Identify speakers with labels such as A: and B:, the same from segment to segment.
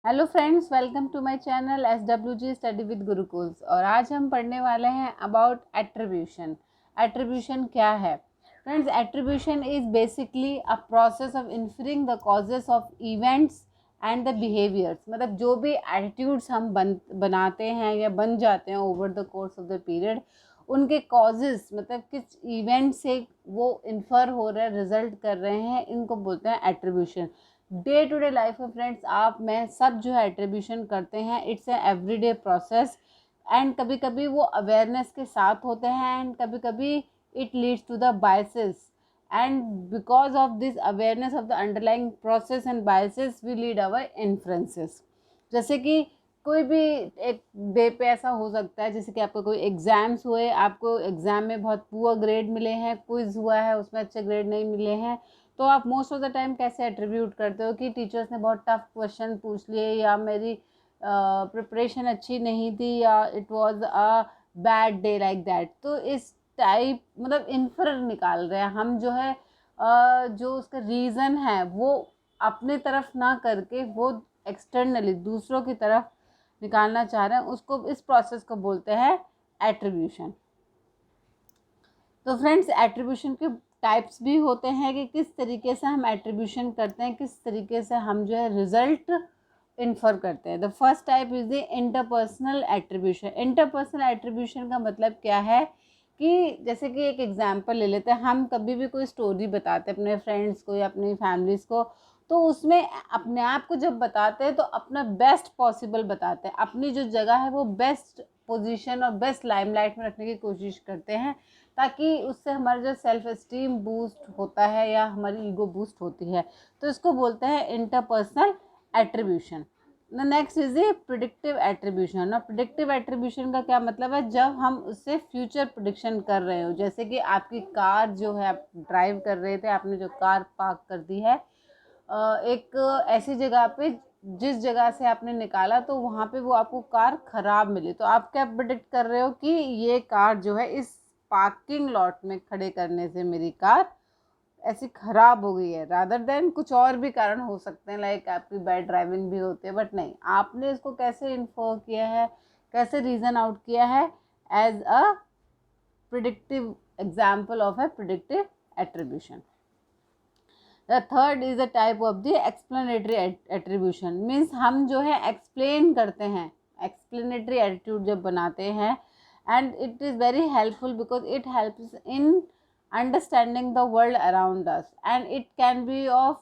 A: Hello friends, welcome to my channel SWG study with Gurukuls. और आज हम पढ़ने वाले हैं अबाउट एट्रीब्यूशन। एट्रीब्यूशन क्या है friends? Attribution is basically a process of inferring the causes of events and the behaviours. मतलब जो भी एटीट्यूड्स हम बनाते हैं या बन जाते हैं over the course of the period, उनके कॉजेस मतलब किस इवेंट से वो इन्फर हो रहे हैं, रिजल्ट कर रहे हैं, इनको बोलते हैं attribution. Day to day life में फ्रेंड्स आप मैं सब जो है एट्रीब्यूशन करते हैं। It's a everyday process and कभी कभी वो अवेयरनेस के साथ होते हैं एंड कभी कभी it leads to the biases. And because of this awareness of the underlying process and biases we lead our influences. जैसे कि कोई भी एक डे पे ऐसा हो सकता है, जैसे कि आपका कोई एग्ज़ाम्स हुए, आपको एग्ज़ाम में बहुत पुअर ग्रेड मिले हैं, क्विज़ हुआ है उसमें अच्छे ग्रेड नहीं मिले हैं, तो आप मोस्ट ऑफ द टाइम कैसे एट्रीब्यूट करते हो कि टीचर्स ने बहुत टफ क्वेश्चन पूछ लिए, या मेरी प्रिपरेशन अच्छी नहीं थी, या it was a bad day like that. तो इस टाइप मतलब इन्फर निकाल रहे हैं हम जो है, जो उसका रीज़न है वो अपने तरफ ना करके वो एक्सटर्नली दूसरों की तरफ निकालना चाह रहे हैं, उसको इस प्रोसेस को बोलते हैं एट्रीब्यूशन। तो फ्रेंड्स एट्रीब्यूशन के टाइप्स भी होते हैं कि किस तरीके से हम एट्रीब्यूशन करते हैं, किस तरीके से हम जो है रिजल्ट इन्फर करते हैं। The first type is the interpersonal attribution. Interpersonal attribution का मतलब क्या है कि जैसे कि एक एग्जांपल ले लेते हैं, हम कभी भी कोई स्टोरी बताते हैं अपने फ्रेंड्स को या अपनी फैमिलीज को, तो उसमें अपने आप को जब बताते हैं तो अपना बेस्ट पॉसिबल बताते हैं, अपनी जो जगह है वो बेस्ट पोजीशन और बेस्ट लाइमलाइट में रखने की कोशिश करते हैं, ताकि उससे हमारा जो सेल्फ एस्टीम बूस्ट होता है या हमारी ईगो बूस्ट होती है। तो इसको बोलते हैं interpersonal attribution. The next is a predictive attribution. और प्रिडिक्टिव एट्रीब्यूशन का क्या मतलब है? जब हम उससे फ्यूचर प्रिडिक्शन कर रहे हो, जैसे कि आपकी कार जो है, आप ड्राइव कर रहे थे, आपने जो कार पार्क कर दी है एक ऐसी जगह पे जिस जगह से आपने निकाला, तो वहाँ पे वो आपको कार ख़राब मिली, तो आप क्या प्रिडिक्ट कर रहे हो कि ये कार जो है इस पार्किंग लॉट में खड़े करने से मेरी कार ऐसी ख़राब हो गई है, रादर देन कुछ और भी कारण हो सकते हैं, लाइक आपकी बैड ड्राइविंग भी होती है। बट नहीं, आपने इसको कैसे इन्फॉर्म किया है, कैसे रीज़न आउट किया है? As a predictive example of a predictive attribution. The third is a type of the explanatory attribution. Means हम जो है एक्सप्लेन करते हैं, एक्सप्लेनेटरी एटीट्यूड जब बनाते हैं, and it is very helpful because it helps in understanding the world around us. And it can be of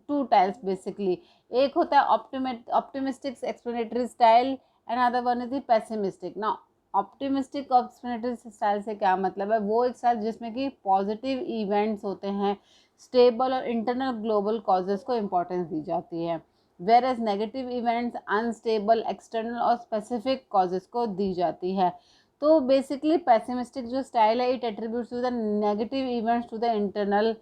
A: two types basically. एक होता है optimistic explanatory style and other one is the pessimistic. ना optimistic explanatory style से क्या मतलब है? वो एक स्टाइल जिसमें कि पॉजिटिव इवेंट्स होते हैं, स्टेबल और इंटरनल ग्लोबल कॉजेज़ को इम्पोर्टेंस दी जाती है, whereas negative events unstable external और स्पेसिफिक कॉजेज़ को दी जाती है। तो बेसिकली पेसिमिस्टिक जो स्टाइल है, it attributes to the negative events to the internal,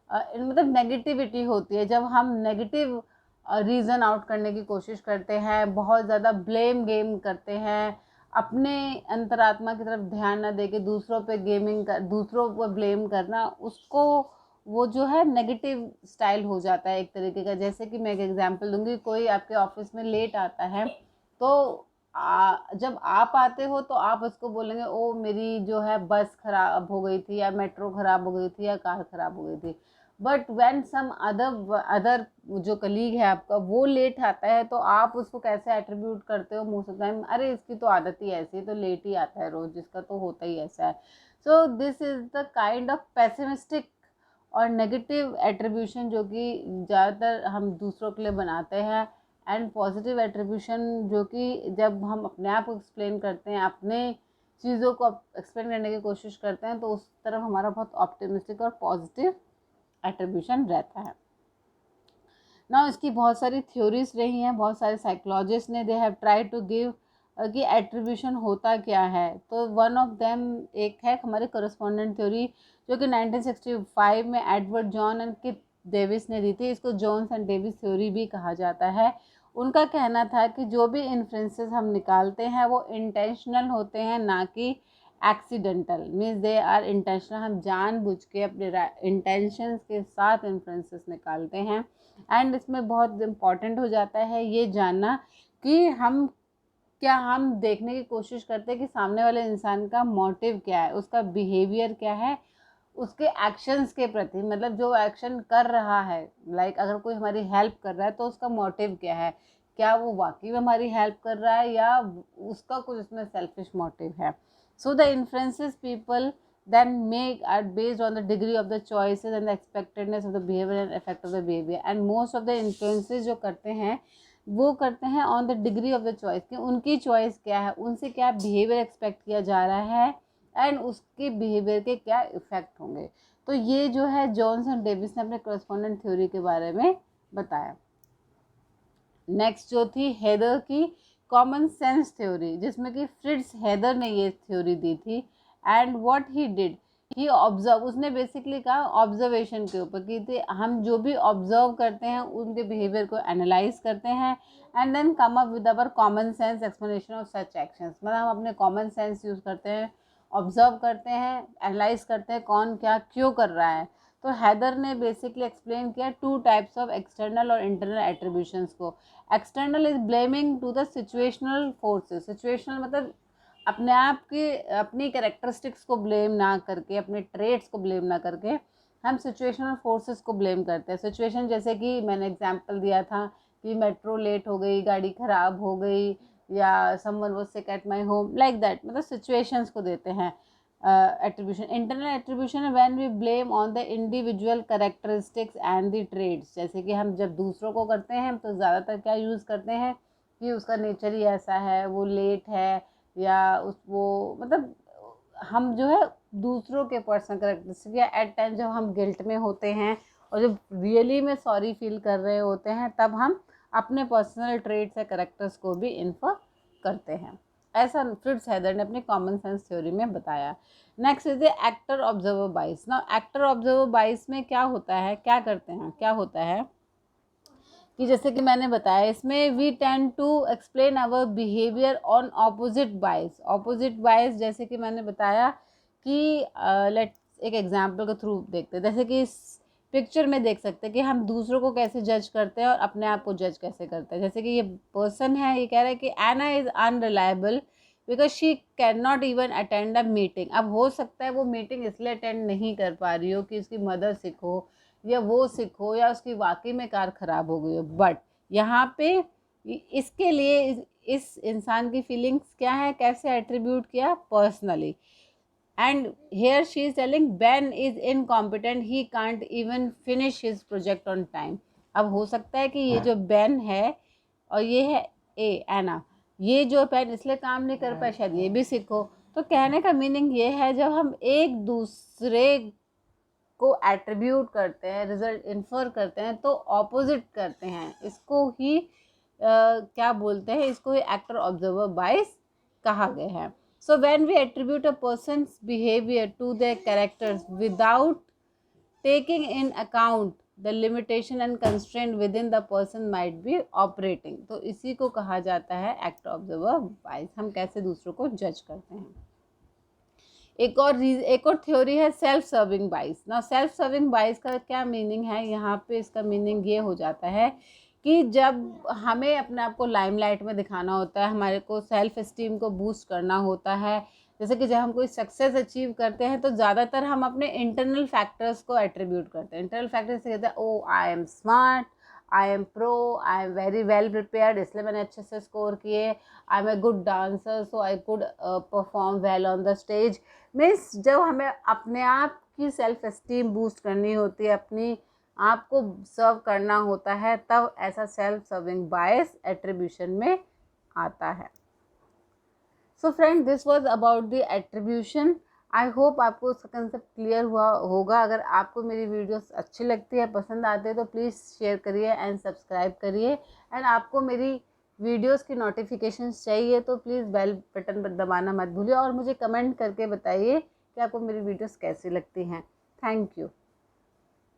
A: मतलब नेगेटिविटी होती है जब हम नेगेटिव रीज़न आउट करने की कोशिश करते हैं, बहुत ज़्यादा ब्लेम गेम करते हैं, अपने अंतरात्मा की तरफ ध्यान न दे के दूसरों पे गेमिंग कर, दूसरों पर ब्लेम करना, उसको वो जो है नेगेटिव स्टाइल हो जाता है एक तरीके का। जैसे कि मैं एक एग्जांपल दूंगी, कोई आपके ऑफिस में लेट आता है, तो जब आप आते हो तो आप उसको बोलेंगे ओ मेरी जो है बस खराब हो गई थी, या मेट्रो खराब हो गई थी, या कार खराब हो गई थी। बट व्हेन सम अदर जो कलीग है आपका वो लेट आता है, तो आप उसको कैसे एट्रीब्यूट करते हो मोस्ट ऑफ टाइम? अरे इसकी तो आदत ही ऐसी है, तो लेट ही आता है रोज, जिसका तो होता ही ऐसा है। So this is the kind of pessimistic और नेगेटिव एट्रीब्यूशन जो कि ज़्यादातर हम दूसरों के लिए बनाते हैं, एंड पॉजिटिव एट्रीब्यूशन जो कि जब हम अपने आप को एक्सप्लेन करते हैं, अपने चीज़ों को एक्सप्लेन करने की कोशिश करते हैं, तो उस तरफ हमारा बहुत ऑप्टिमिस्टिक और पॉजिटिव एट्रीब्यूशन रहता है ना। इसकी बहुत सारी थ्योरीज रही हैं, बहुत सारे साइकोलॉजिस्ट ने they have try to give कि एट्रीब्यूशन होता क्या है। तो वन ऑफ देम एक है हमारी करस्पॉन्डेंट थ्योरी, जो कि 1965 में Edward John and keep Davis ने दी थी। इसको जोन्स एंड डेविस थ्योरी भी कहा जाता है। उनका कहना था कि जो भी इन्फ्लुएंसेस हम निकालते हैं वो इंटेंशनल होते हैं, ना कि accidental. Means they are intentional, हम जानबूझ के अपने इंटेंशंस के साथ इन्फ्लुएंसेस निकालते हैं। एंड इसमें बहुत इम्पॉर्टेंट हो जाता है ये जानना कि हम देखने की कोशिश करते हैं कि सामने वाले इंसान का मोटिव क्या है, उसका बिहेवियर क्या है उसके एक्शंस के प्रति, मतलब जो एक्शन कर रहा है, लाइक अगर कोई हमारी हेल्प कर रहा है तो उसका मोटिव क्या है, क्या वो वाकई में हमारी हेल्प कर रहा है या उसका कुछ उसमें सेल्फिश मोटिव है. So the influences people then make are based on the degree of the choices and the expectedness of the behavior and effect of the behavior, and most of the influences जो करते हैं वो करते हैं on the degree of the choice, कि उनकी choice क्या है, उनसे क्या बिहेवियर एक्सपेक्ट किया जा रहा है एंड उसके बिहेवियर के क्या इफेक्ट होंगे. तो ये जो है जॉन्स एंड डेविस ने अपने करस्पॉन्डेंट थ्योरी के बारे में बताया. नेक्स्ट जो थी हेदर की कॉमन सेंस थ्योरी, जिसमें कि फ्रिट्ज हेदर ने ये थ्योरी दी थी. And what he did, he observe, उसने बेसिकली कहा ऑब्जर्वेशन के ऊपर कि हम जो भी ऑब्जर्व करते हैं उनके बिहेवियर को एनालाइज करते हैं and then come up with our common sense explanation of such actions. मतलब हम अपने कॉमन सेंस यूज़ करते हैं, ऑब्जर्व करते हैं, एनालाइज करते हैं कौन क्या क्यों कर रहा है. तो हैदर ने बेसिकली एक्सप्लेन किया 2 टाइप्स ऑफ एक्सटर्नल और इंटरनल एट्रीब्यूशंस को. External is blaming to the situational forces. Situational मतलब अपने आप के अपनी कैरेक्टरिस्टिक्स को ब्लेम ना करके, अपने ट्रेड्स को ब्लेम ना करके हम सिचुएशनल फोर्सेस को ब्लेम करते हैं. सिचुएशन जैसे कि मैंने एग्जांपल दिया था कि मेट्रो लेट हो गई, गाड़ी ख़राब हो गई या someone was sick at my home, like that. मतलब सिचुएशंस को देते हैं attribution. Internal attribution when we blame on the individual characteristics and the traits. जैसे कि हम जब दूसरों को करते हैं तो ज़्यादातर क्या यूज़ करते हैं कि उसका नेचर ही ऐसा है, वो लेट है या वो मतलब हम जो है दूसरों के पर्सनल कैरेक्टरिस्टिक या एट टाइम जब हम गिल्ट में होते हैं और जब रियली में सॉरी फील कर रहे होते हैं तब हम अपने पर्सनल ट्रेट्स या कैरेक्टर्स को भी इन्फर करते हैं. ऐसा फ्रिट्ज हेदर ने अपनी कॉमन सेंस थ्योरी में बताया. Next is the actor observer बाइस. नाउ एक्टर ऑब्जर्वर बाइस में क्या होता है, क्या करते हैं, क्या होता है कि जैसे कि मैंने बताया इसमें we tend to explain our behaviour on opposite bias. Opposite bias जैसे कि मैंने बताया कि लेट्स एक एग्जांपल के थ्रू देखते हैं. जैसे कि इस पिक्चर में देख सकते हैं कि हम दूसरों को कैसे जज करते हैं और अपने आप को जज कैसे करते हैं. जैसे कि ये पर्सन है, ये कह रहा है कि Anna is unreliable because she can not even attend a meeting. अब हो सकता है वो मीटिंग इसलिए अटेंड नहीं कर पा रही हो कि उसकी मदर सिक हो या वो सिक हो या उसकी वाकई में कार ख़राब हो गई हो. बट यहाँ पे इसके लिए इस इंसान की फीलिंग्स क्या है, कैसे एट्रीब्यूट किया, personally. And here she is telling Ben is incompetent, he can't even finish his project on time. अब हो सकता है कि ये जो बेन है और ये है एना, ये जो पेन इसलिए काम नहीं कर पाए, शायद ये भी सीखो. तो कहने का मीनिंग ये है जब हम एक दूसरे को एट्रीब्यूट करते हैं, रिजल्ट इन्फर करते हैं तो ऑपोजिट करते हैं. इसको ही क्या बोलते हैं, इसको ही एक्टर ऑब्जर्वर बाइस कहा गया है. So when we attribute a person's behaviour to their characters without taking in account the limitation and constraint within the person might be operating. तो इसी को कहा जाता है एक्टर ऑब्जर्वर बाइस. हम कैसे दूसरों को जज करते हैं. एक और थ्योरी है सेल्फ सर्विंग बाइस. ना सेल्फ सर्विंग बाइस का क्या मीनिंग है, यहाँ पे इसका मीनिंग ये हो जाता है कि जब हमें अपने आप को लाइमलाइट में दिखाना होता है, हमारे को सेल्फ एस्टीम को बूस्ट करना होता है. जैसे कि जब हम कोई सक्सेस अचीव करते हैं तो ज़्यादातर हम अपने इंटरनल फैक्टर्स को एट्रीब्यूट करते हैं. इंटरनल फैक्टर्स से कहते हैं oh I am smart, I am pro, I am very well prepared, इसलिए मैंने अच्छे से स्कोर किए. I am a good dancer so I could perform well on the stage. Means जब हमें अपने आप की सेल्फ एस्टीम बूस्ट करनी होती है, अपनी आप को सर्व करना होता है, तब ऐसा सेल्फ सर्विंग बायस एट्रीब्यूशन में आता है. So friend, this was about the attribution. I hope आपको उसका कंसेप्ट क्लियर हुआ होगा. अगर आपको मेरी वीडियोस अच्छी लगती है, पसंद आते हैं तो प्लीज़ शेयर करिए एंड सब्सक्राइब करिए. एंड आपको मेरी वीडियोस की नोटिफिकेशंस चाहिए तो प्लीज़ बेल बटन पर दबाना मत भूलिए और मुझे कमेंट करके बताइए कि आपको मेरी वीडियोस कैसी लगती हैं. Thank you.